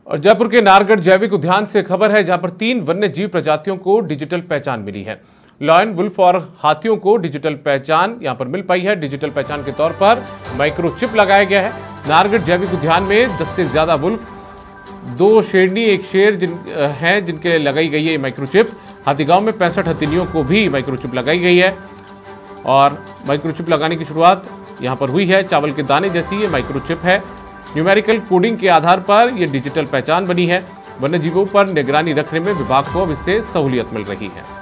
और जयपुर के नारगढ़ जैविक उद्यान से खबर है, जहां पर 3 वन्य जीव प्रजातियों को डिजिटल पहचान मिली है। लायन, वुल्फ और हाथियों को डिजिटल पहचान यहां पर मिल पाई है। डिजिटल पहचान के तौर पर माइक्रोचिप लगाया गया है। नारगढ़ जैविक उद्यान में 10 से ज्यादा वुल्फ, 2 शेरनी, 1 शेर हैं जिनके लगाई गई है माइक्रोचिप। हाथीगांव में 65 हथिनियों को भी माइक्रोचिप लगाई गई है और माइक्रोचिप लगाने की शुरुआत यहां पर हुई है। चावल के दाने जैसी ये माइक्रोचिप है। न्यूमेरिकल कोडिंग के आधार पर यह डिजिटल पहचान बनी है। वन्य जीवों पर निगरानी रखने में विभाग को अब इससे सहूलियत मिल रही है।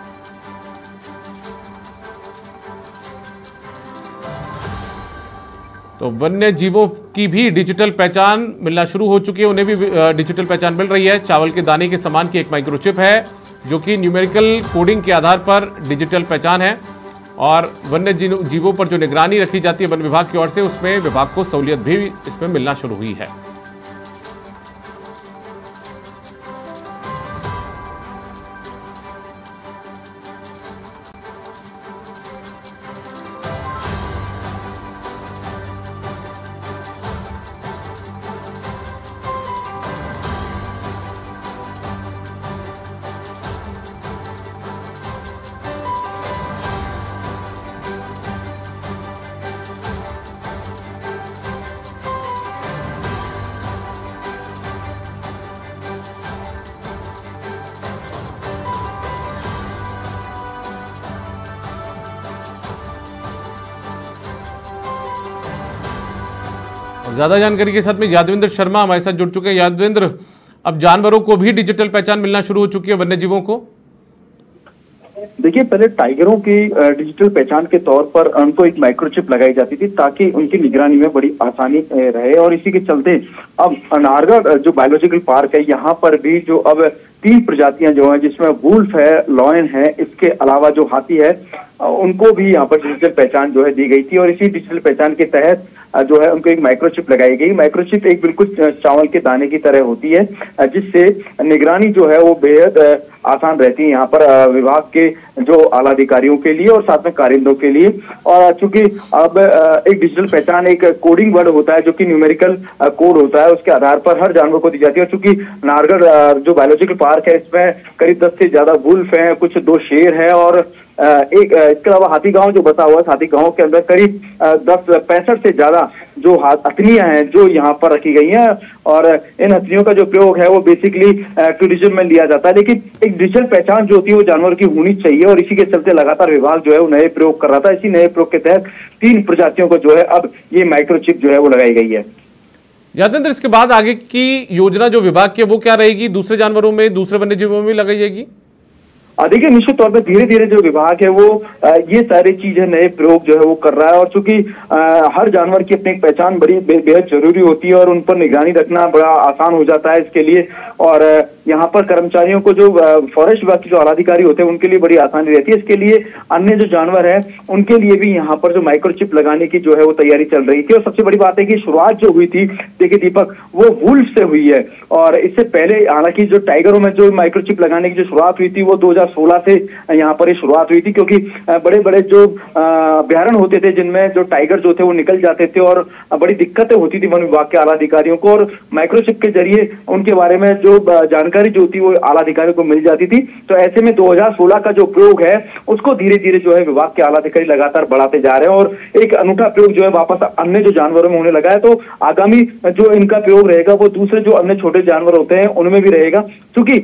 तो वन्य जीवों की भी डिजिटल पहचान मिलना शुरू हो चुकी है, उन्हें भी डिजिटल पहचान मिल रही है। चावल के दाने के समान की एक माइक्रोचिप है जो कि न्यूमेरिकल कोडिंग के आधार पर डिजिटल पहचान है और वन्य जीवों पर जो निगरानी रखी जाती है वन विभाग की ओर से, उसमें विभाग को सहूलियत भी इसमें मिलना शुरू हुई है। ज्यादा जानकारी के साथ में यादवेंद्र शर्मा हमारे साथ जुड़ चुके हैं। यादवेंद्र, अब जानवरों को भी डिजिटल पहचान मिलना शुरू हो चुकी है, वन्य जीवों को? देखिए, पहले टाइगरों की डिजिटल पहचान के तौर पर उनको एक माइक्रोचिप लगाई जाती थी ताकि उनकी निगरानी में बड़ी आसानी रहे और इसी के चलते अब नारगढ़ जो बायोलॉजिकल पार्क है, यहाँ पर भी जो अब 3 प्रजातियां जो हैं, जिसमें वुल्फ है, लॉयन है, इसके अलावा जो हाथी है, उनको भी यहाँ पर डिजिटल पहचान जो है दी गई थी और इसी डिजिटल पहचान के तहत जो है उनको एक माइक्रोचिप लगाई गई। माइक्रोचिप एक बिल्कुल चावल के दाने की तरह होती है, जिससे निगरानी जो है वो बेहद आसान रहती है यहाँ पर विभाग के जो आला अधिकारियों के लिए और साथ में कारिंदों के लिए। और चूंकि अब एक डिजिटल पहचान एक कोडिंग वर्ड होता है जो कि न्यूमेरिकल कोड होता है, उसके आधार पर हर जानवर को दी जाती है। और चूंकि नारगढ़ जो बायोलॉजिकल पार्क है, इसमें करीब 10 से ज्यादा वुल्फ है, कुछ 2 शेर है और इसके अलावा हाथीगांव जो बसा हुआ है, हाथीगांव के अंदर करीब 65 से ज्यादा जो हथनियां हैं जो यहाँ पर रखी गई हैं और इन हथनियों का जो प्रयोग है वो बेसिकली टूरिज्म में लिया जाता है। लेकिन एक डिजिटल पहचान जो होती है वो जानवर की होनी चाहिए और इसी के चलते लगातार विभाग जो है वो नए प्रयोग कर रहा था। इसी नए प्रयोग के तहत 3 प्रजातियों को जो है अब ये माइक्रोचिप जो है वो लगाई गई है। यादवेंद्र, इसके बाद आगे की योजना जो विभाग की वो क्या रहेगी? दूसरे जानवरों में, दूसरे वन्य जीवों में लगाई जाएगी? देखिए, निश्चित तौर पर धीरे धीरे जो विभाग है वो ये सारी चीजें नए प्रयोग जो है वो कर रहा है और चूंकि हर जानवर की अपनी पहचान बड़ी बेहद जरूरी होती है और उन पर निगरानी रखना बड़ा आसान हो जाता है इसके लिए। और यहाँ पर कर्मचारियों को जो फॉरेस्ट विभाग के जो आलाधिकारी होते हैं उनके लिए बड़ी आसानी रहती है। इसके लिए अन्य जो जानवर है उनके लिए भी यहाँ पर जो माइक्रोचिप लगाने की जो है वो तैयारी चल रही थी। और सबसे बड़ी बात है कि शुरुआत जो हुई थी, देखिए दीपक, वो वुल्फ से हुई है और इससे पहले हालांकि जो टाइगरों में जो माइक्रोचिप लगाने की जो शुरुआत हुई थी वो 2016 से यहाँ पर शुरुआत हुई थी, क्योंकि बड़े बड़े जो अभ्यारण्य होते थे जिनमें जो टाइगर जो थे वो निकल जाते थे और बड़ी दिक्कतें होती थी वन विभाग के आला अधिकारियों को और माइक्रोचिप के जरिए उनके बारे में जो जानकारी जो थी वो आला अधिकारियों को मिल जाती थी। तो ऐसे में 2016 का जो प्रयोग है उसको धीरे धीरे जो है विभाग के आला अधिकारी लगातार बढ़ाते जा रहे हैं और एक अनूठा प्रयोग जो है वापस अन्य जो जानवरों में होने लगा है। तो आगामी जो इनका प्रयोग रहेगा वो दूसरे जो अन्य छोटे जानवर होते हैं उनमें भी रहेगा, क्योंकि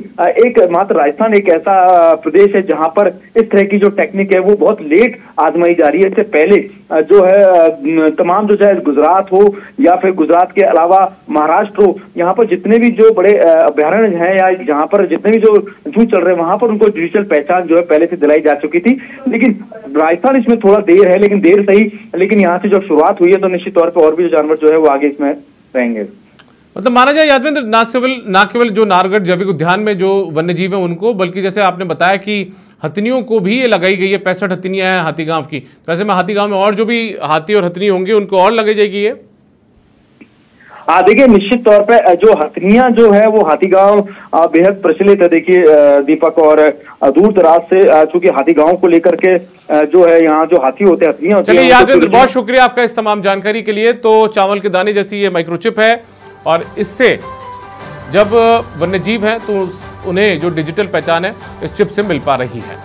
एक मात्र राजस्थान एक ऐसा प्रदेश है जहां पर इस तरह की जो टेक्निक है वो बहुत लेट आजमाई जा रही है। इससे पहले जो है तमाम जो चाहे गुजरात हो या फिर गुजरात के अलावा महाराष्ट्र हो, यहाँ पर जितने भी जो बड़े अभ्यारण्य हैं या जहाँ पर जितने भी जो जू चल रहे हैं वहां पर उनको डिजिटल पहचान जो है पहले से दिलाई जा चुकी थी। लेकिन राजस्थान इसमें थोड़ा देर है, लेकिन देर सही, लेकिन यहाँ से जब शुरुआत हुई है तो निश्चित तौर पर और भी जो जानवर जो है वो आगे इसमें रहेंगे। मतलब माना जाए यादवेंद्र, ना केवल जो नारगढ़ जैविक उद्यान में जो वन्य जीव है उनको, बल्कि जैसे आपने बताया कि हथनियों को भी ये लगाई गई है। 65 हथनियां हैं हाथीगांव की, तो ऐसे में हाथीगांव में और जो भी हाथी और हथनी होंगे उनको और लगाई जाएगी ये? देखिए, निश्चित तौर पे जो हथनियां जो है वो हाथीगांव बेहद प्रचलित है। देखिए दीपक, और दूर दराज से चूंकि हाथीगांव को लेकर के जो है यहाँ जो हाथी होते हैं, हथनियां होती हैं। चलिए यादवेंद्र, बहुत शुक्रिया आपका इस तमाम जानकारी के लिए। तो चावल के दाने जैसी ये माइक्रोचिप है और इससे जब वन्य जीव हैं तो उन्हें जो डिजिटल पहचान है इस चिप से मिल पा रही है।